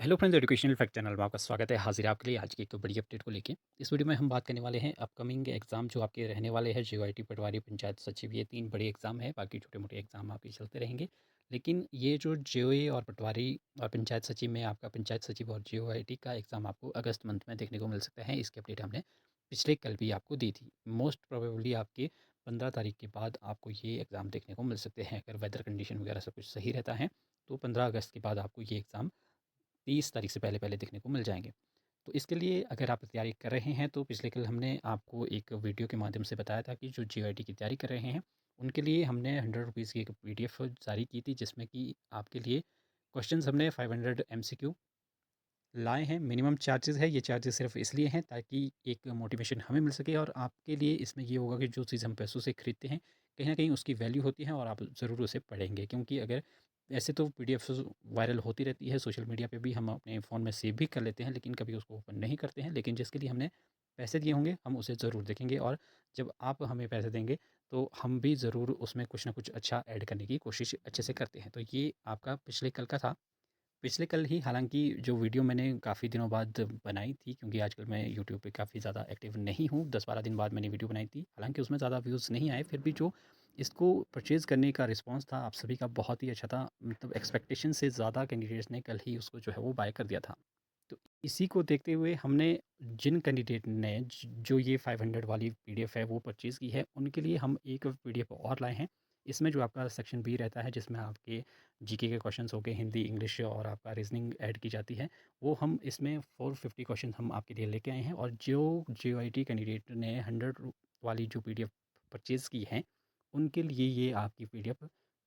Hello friends, educational fact channel में आपका स्वागत है। हाजिर है आपके लिए आज की एक बड़ी अपडेट को लेके। इस वीडियो में हम बात करने वाले हैं अपकमिंग एग्जाम जो आपके रहने वाले हैं, जेओआईटी, पटवारी, पंचायत सचिव। ये तीन बड़े एग्जाम है, बाकी छोटे मोटे एग्जाम आपके चलते रहेंगे। लेकिन ये जो जेओए और पटवारी और पंचायत सचिव में आपका पंचायत सचिव और जेओआईटी का एग्ज़ाम आपको अगस्त मंथ में देखने को मिल सकता है। इसकी अपडेट हमने पिछले कल भी आपको दी थी। मोस्ट प्रोबेबली आपके 15 तारीख के बाद आपको ये एग्ज़ाम देखने को मिल सकते हैं। अगर वेदर कंडीशन वगैरह सब कुछ सही रहता है तो 15 अगस्त के बाद आपको ये एग्ज़ाम 30 तारीख से पहले देखने को मिल जाएँगे। तो इसके लिए अगर आप तैयारी कर रहे हैं तो पिछले कल हमने आपको एक वीडियो के माध्यम से बताया था कि जो जेईटी की तैयारी कर रहे हैं, उनके लिए हमने 100 रुपीज़ की एक पीडीएफ जारी की थी, जिसमें कि आपके लिए क्वेश्चंस हमने 500 एमसीक्यू लाए हैं। मिनिमम चार्जेज़ है, ये चार्जेज़ सिर्फ़ इसलिए हैं ताकि एक मोटिवेशन हमें मिल सके, और आपके लिए इसमें ये होगा कि जो चीज़ हम पैसों से खरीदते हैं, कहीं न कहीं उसकी वैल्यू होती है और आप ज़रूर उसे पढ़ेंगे। क्योंकि अगर ऐसे तो पीडीएफ्स वायरल होती रहती है, सोशल मीडिया पे भी हम अपने फ़ोन में सेव भी कर लेते हैं, लेकिन कभी उसको ओपन नहीं करते हैं। लेकिन जिसके लिए हमने पैसे दिए होंगे, हम उसे ज़रूर देखेंगे, और जब आप हमें पैसे देंगे, तो हम भी ज़रूर उसमें कुछ ना कुछ अच्छा ऐड करने की कोशिश अच्छे से करते हैं। तो ये आपका पिछले कल का था। पिछले कल ही हालाँकि जो वीडियो मैंने काफ़ी दिनों बाद बनाई थी, क्योंकि आजकल मैं यूट्यूब पे काफ़ी ज़्यादा एक्टिव नहीं हूँ, 10-12 दिन बाद मैंने वीडियो बनाई थी। हालाँकि उसमें ज़्यादा व्यूज़ नहीं आए, फिर भी जो इसको परचेज़ करने का रिस्पॉन्स था आप सभी का बहुत ही अच्छा था। मतलब एक्सपेक्टेशन से ज़्यादा कैंडिडेट्स ने कल ही उसको जो है वो बाय कर दिया था। तो इसी को देखते हुए हमने जिन कैंडिडेट ने जो ये 500 वाली पीडीएफ है वो परचेज़ की है, उनके लिए हम एक पीडीएफ और लाए हैं। इसमें जो आपका सेक्शन बी रहता है, जिसमें आपके जीके के क्वेश्चंस हो गए, हिंदी, इंग्लिश और आपका रीजनिंग ऐड की जाती है, वो हम इसमें 450 क्वेश्चन हम आपके लिए लेके आए हैं। और जो जेओआईटी कैंडिडेट ने 100 वाली जो पीडीएफ परचेज़ की है, उनके लिए ये आपकी पीडीएफ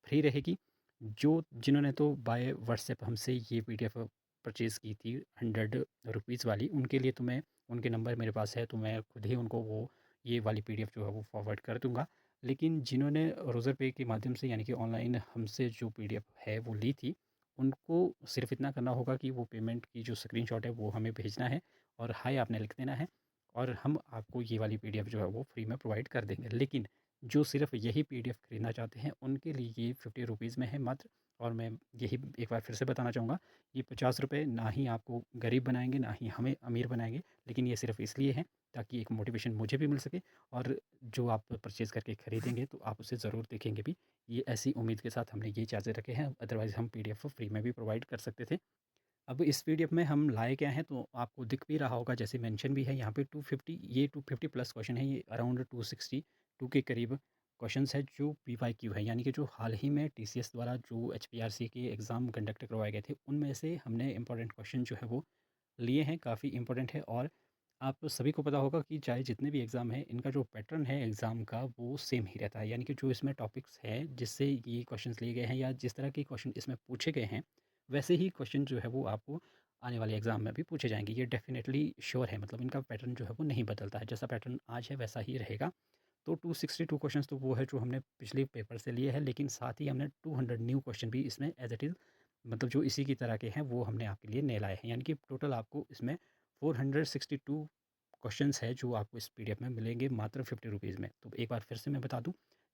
फ्री रहेगी। जो जिन्होंने तो बाय व्हाट्सएप हमसे ये पीडीएफ परचेज़ की थी 100 रुपीज़ वाली, उनके लिए तो मैं, उनके नंबर मेरे पास है, तो मैं खुद ही उनको वो ये वाली पीडीएफ जो है वो फॉरवर्ड कर दूँगा। लेकिन जिन्होंने रोज़र पे के माध्यम से, यानी कि ऑनलाइन हमसे जो पीडीएफ है वो ली थी, उनको सिर्फ़ इतना करना होगा कि वो पेमेंट की जो स्क्रीनशॉट है वो हमें भेजना है, और हाय आपने लिख देना है, और हम आपको ये वाली पीडीएफ जो है वो फ्री में प्रोवाइड कर देंगे। लेकिन जो सिर्फ़ यही पीडीएफ खरीदना चाहते हैं, उनके लिए ये 50 रुपीज़ में है मात्र। और मैं यही एक बार फिर से बताना चाहूँगा, ये 50 रुपये ना ही आपको गरीब बनाएँगे, ना ही हमें अमीर बनाएँगे, लेकिन ये सिर्फ़ इसलिए है ताकि एक मोटिवेशन मुझे भी मिल सके, और जो आप परचेज़ करके खरीदेंगे तो आप उसे ज़रूर देखेंगे भी। ये ऐसी उम्मीद के साथ हमने ये चार्जेज़ रखे हैं, अदरवाइज़ हम पीडीएफ फ्री में भी प्रोवाइड कर सकते थे। अब इस पीडीएफ में हम लाए क्या हैं, तो आपको दिख भी रहा होगा, जैसे मेंशन भी है यहाँ पे 250, ये 250 प्लस क्वेश्चन है, ये अराउंड 262 के करीब क्वेश्चंस है जो पीवाईक्यू है, यानी कि जो हाल ही में टीसीएस द्वारा जो एचपीआरसी के एग्ज़ाम कंडक्ट करवाए गए थे, उनमें से हमने इंपॉर्टेंट क्वेश्चन जो है वो लिए हैं, काफ़ी इंपॉर्टेंट है। और आप सभी को पता होगा कि चाहे जितने भी एग्ज़ाम हैं, इनका जो पैटर्न है एग्ज़ाम का वो सेम ही रहता है, यानी कि जो इसमें टॉपिक्स हैं जिससे ये क्वेश्चंस लिए गए हैं, या जिस तरह के क्वेश्चन इसमें पूछे गए हैं, वैसे ही क्वेश्चन जो है वो आपको आने वाले एग्ज़ाम में भी पूछे जाएंगे। ये डेफिनेटली श्योर है, मतलब इनका पैटर्न जो है वो नहीं बदलता है, जैसा पैटर्न आज है वैसा ही रहेगा। तो 262 क्वेश्चंस तो वो है जो हमने पिछले पेपर से लिए हैं, लेकिन साथ ही हमने 200 न्यू क्वेश्चन भी इसमें एज इट इज़, मतलब जो इसी की तरह के हैं, वो हमने आपके लिए नए लाए हैं। यानी कि टोटल आपको इसमें 462 क्वेश्चंस है जो आपको इस पीडीएफ में मिलेंगे मात्र 50 रुपीज़ में। तो एक बार फिर से मैं बता दूं,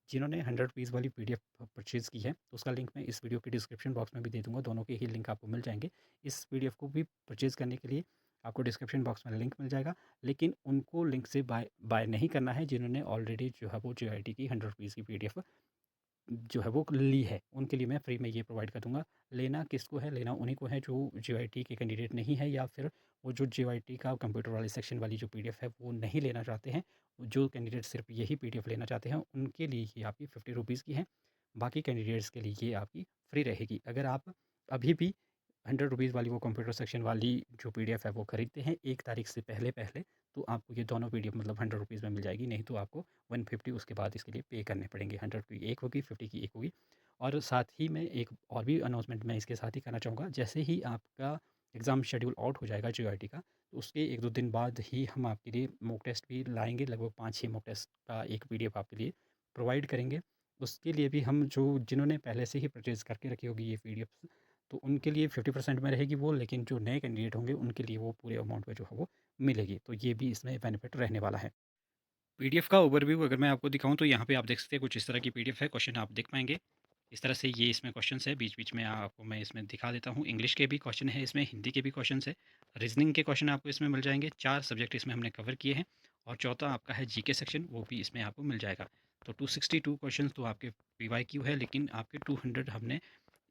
जिन्होंने 100 रुपीज़ वाली पीडीएफ परचेज़ की है, तो उसका लिंक मैं इस वीडियो के डिस्क्रिप्शन बॉक्स में भी दे दूंगा, दोनों के ही लिंक आपको मिल जाएंगे। इस पीडीएफ को भी परचेज़ करने के लिए आपको डिस्क्रिप्शन बॉक्स में लिंक मिल जाएगा, लेकिन उनको लिंक से बाय बाय नहीं करना है जिन्होंने ऑलरेडी जो है वो जेआईटी की 100 रुपीज़ की पीडीएफ जो है वो ली है। उनके लिए मैं फ्री में ये प्रोवाइड कर दूँगा। लेना किसको है? लेना उन्हीं को है जो जेईटी के कैंडिडेट नहीं है, या फिर वो जो जेईटी का कंप्यूटर वाले सेक्शन वाली जो पीडीएफ है वो नहीं लेना चाहते हैं। जो कैंडिडेट सिर्फ़ यही पीडीएफ लेना चाहते हैं, उनके लिए ये आपकी 50 रुपीज़ की है। बाकी कैंडिडेट्स के लिए ये आपकी फ्री रहेगी। अगर आप अभी भी 100 रुपीज़ वाली वो कंप्यूटर सेक्शन वाली जो पीडीएफ है वो खरीदते हैं 1 तारीख से पहले-पहले, तो आपको ये दोनों पीडीएफ मतलब 100 रुपीज़ में मिल जाएगी। नहीं तो आपको 150 उसके बाद इसके लिए पे करने पड़ेंगे। 100 की एक होगी, 50 की एक होगी। और साथ ही में एक और भी अनाउंसमेंट मैं इसके साथ ही करना चाहूँगा, जैसे ही आपका एग्ज़ाम शेड्यूल आउट हो जाएगा जेईटी का, तो उसके 1-2 दिन बाद ही हम आपके लिए मॉक टेस्ट भी लाएँगे। लगभग 5-6 मॉक टेस्ट का एक पीडीएफ आपके लिए प्रोवाइड करेंगे। उसके लिए भी हम, जो जिन्होंने पहले से ही परचेज़ करके रखी होगी ये पीडीएफ्स, तो उनके लिए 50% में रहेगी वो, लेकिन जो नए कैंडिडेट होंगे उनके लिए वो पूरे अमाउंट में जो है वो मिलेगी। तो ये भी इसमें बेनिफिट रहने वाला है। पीडीएफ का ओवरव्यू अगर मैं आपको दिखाऊँ, तो यहाँ पे आप देख सकते हैं कुछ इस तरह की पीडीएफ है, क्वेश्चन आप देख पाएँगे। इस तरह से ये इसमें क्वेश्चंस है, बीच-बीच में आपको मैं इसमें दिखा देता हूँ। इंग्लिश के भी क्वेश्चन है इसमें, हिंदी के भी क्वेश्चंस है, रीज़निंग के क्वेश्चन आपको इसमें मिल जाएँगे। 4 सब्जेक्ट इसमें हमने कवर किए हैं और चौथा आपका है जीके सेक्शन, वो भी इसमें आपको मिल जाएगा। तो 262 क्वेश्चंस तो आपके पीवाईक्यू है, लेकिन आपके 200 हमने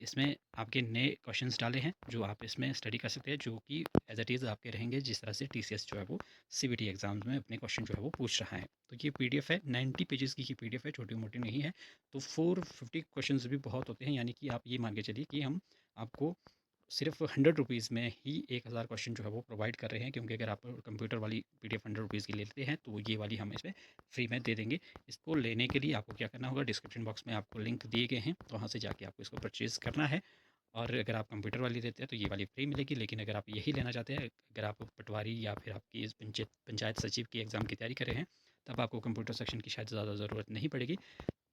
इसमें आपके नए क्वेश्चंस डाले हैं, जो आप इसमें स्टडी कर सकते हैं, जो कि एज़ इट इज़ आपके रहेंगे, जिस तरह से टीसीएस जो है वो सीबीटी एग्ज़ाम्स में अपने क्वेश्चन जो है वो पूछ रहा है। तो ये पीडीएफ है, 90 पेजेस की ये पीडीएफ है, छोटी-मोटी नहीं है। तो 450 क्वेश्चंस भी बहुत होते हैं, यानी कि आप ये मान के चलिए कि हम आपको सिर्फ 100 रुपीज़ में ही 1000 क्वेश्चन जो है वो प्रोवाइड कर रहे हैं, क्योंकि अगर आप कंप्यूटर वाली पीडीएफ 100 रुपीज़ की लेते हैं तो ये वाली हम इसमें फ्री में दे देंगे। इसको लेने के लिए आपको क्या करना होगा, डिस्क्रिप्शन बॉक्स में आपको लिंक दिए गए हैं, तो वहाँ से जाके आपको इसको परचेज़ करना है। और अगर आप कंप्यूटर वाली लेते हैं तो ये वाली फ्री मिलेगी, लेकिन अगर आप यही लेना चाहते हैं, अगर आप पटवारी या फिर आपकी इस पंचायत सचिव की एग्ज़ाम की तैयारी कर रहे हैं, तब आपको कंप्यूटर सेक्शन की शायद ज़्यादा ज़रूरत नहीं पड़ेगी।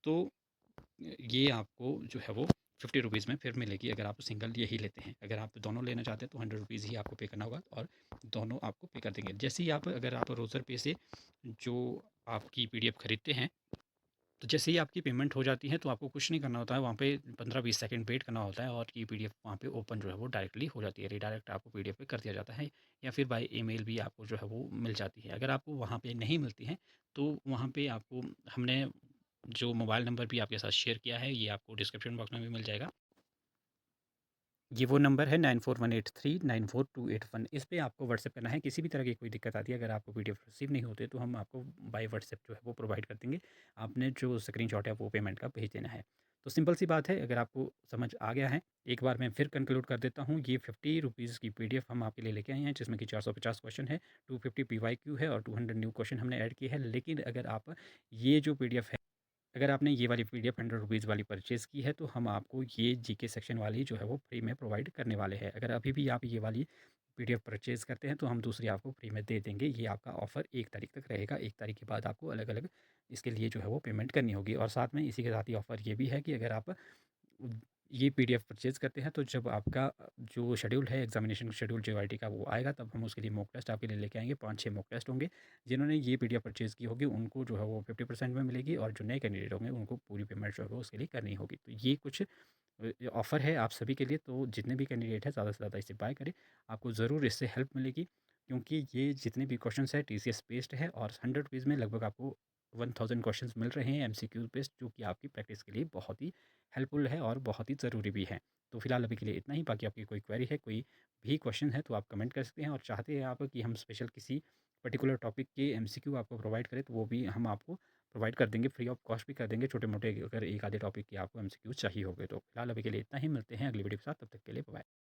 तो ये आपको जो है वो 50 रुपीज़ में फिर मिलेगी, अगर आप सिंगल यही लेते हैं। अगर आप दोनों लेना चाहते हैं तो 100 रुपीज़ ही आपको पे करना होगा और दोनों आपको पे कर देंगे। जैसे ही आप, अगर आप रोज़र पे से जो आपकी पीडीएफ खरीदते हैं, तो जैसे ही आपकी पेमेंट हो जाती है तो आपको कुछ नहीं करना होता है, वहाँ पे 15-20 सेकंड वेट करना होता है और ये पीडीएफ वहाँ पे ओपन जो है वो डायरेक्टली हो जाती है, रीडायरेक्ट आपको पीडीएफ पे कर दिया जाता है, या फिर बाय ईमेल भी आपको जो है वो मिल जाती है। अगर आपको वहाँ पे नहीं मिलती है तो वहाँ पे आपको, हमने जो मोबाइल नंबर भी आपके साथ शेयर किया है, ये आपको डिस्क्रिप्शन बॉक्स में भी मिल जाएगा। ये वो नंबर है 9418394281, इस पे आपको व्हाट्सएप करना है। किसी भी तरह की कोई दिक्कत आती है, अगर आपको पीडीएफ रिसीव नहीं होते तो हम आपको बाय व्हाट्सएप जो है वो प्रोवाइड कर देंगे। आपने जो स्क्रीनशॉट है वो पेमेंट का भेज देना है। तो सिंपल सी बात है, अगर आपको समझ आ गया है, एक बार मैं फिर कंक्लूड कर देता हूँ। ये 50 रुपीज़ की पीडीएफ हम आपके लिए लेके आए हैं, जिसमें कि 450 क्वेश्चन है, 250 पीवाईक्यू है और 200 न्यू क्वेश्चन हमने ऐड किए हैं। लेकिन अगर आप ये जो पीडीएफ है, अगर आपने ये वाली पीडीएफ 100 रुपीज़ वाली परचेज़ की है, तो हम आपको ये जीके सेक्शन वाली जो है वो फ्री में प्रोवाइड करने वाले हैं। अगर अभी भी आप ये वाली पीडीएफ परचेज़ करते हैं तो हम दूसरी आपको फ्री में दे देंगे। ये आपका ऑफ़र 1 तारीख तक रहेगा। 1 तारीख के बाद आपको अलग-अलग इसके लिए जो है वो पेमेंट करनी होगी। और साथ में इसी के साथ ही ऑफ़र ये भी है कि अगर आप ये पीडीएफ परचेज़ करते हैं तो जब आपका जो शेड्यूल है, एग्जामिनेशन शेड्यूल जेईटी का, वो आएगा, तब हम उसके लिए मॉक टेस्ट आपके लिए लेके आएंगे। 5-6 मॉक टेस्ट होंगे। जिन्होंने ये पीडीएफ परचेज़ की होगी उनको जो है वो 50% में मिलेगी, और जो नए कैंडिडेट होंगे उनको पूरी पेमेंट जो है वो उसके लिए करनी होगी। तो ये कुछ ऑफ़र है आप सभी के लिए। तो जितने भी कैंडिडेट हैं, ज़्यादा से ज़्यादा इसे बाय करें, आपको ज़रूर इससे हेल्प मिलेगी, क्योंकि ये जितने भी क्वेश्चन है टीसीएस बेस्ड है, और 100 रुपीज़ में लगभग आपको 1000 क्वेश्चंस मिल रहे हैं एमसीक्यू बेस्ड, जो कि आपकी प्रैक्टिस के लिए बहुत ही हेल्पफुल है और बहुत ही ज़रूरी भी है। तो फिलहाल अभी के लिए इतना ही। बाकी आपकी कोई क्वेरी है, कोई भी क्वेश्चन है, तो आप कमेंट कर सकते हैं, और चाहते हैं आप कि हम स्पेशल किसी पर्टिकुलर टॉपिक के एमसीक्यू आपको प्रोवाइड करें, तो वो भी हम आपको प्रोवाइड कर देंगे, फ्री ऑफ कॉस्ट भी कर देंगे, छोटे मोटे अगर एक आधे टॉपिक के आपको एमसीक्यू चाहिए होंगे तो। फिलहाल अभी के लिए इतना ही, मिलते हैं अगली वीडियो के साथ, तब तक के लिए बाय।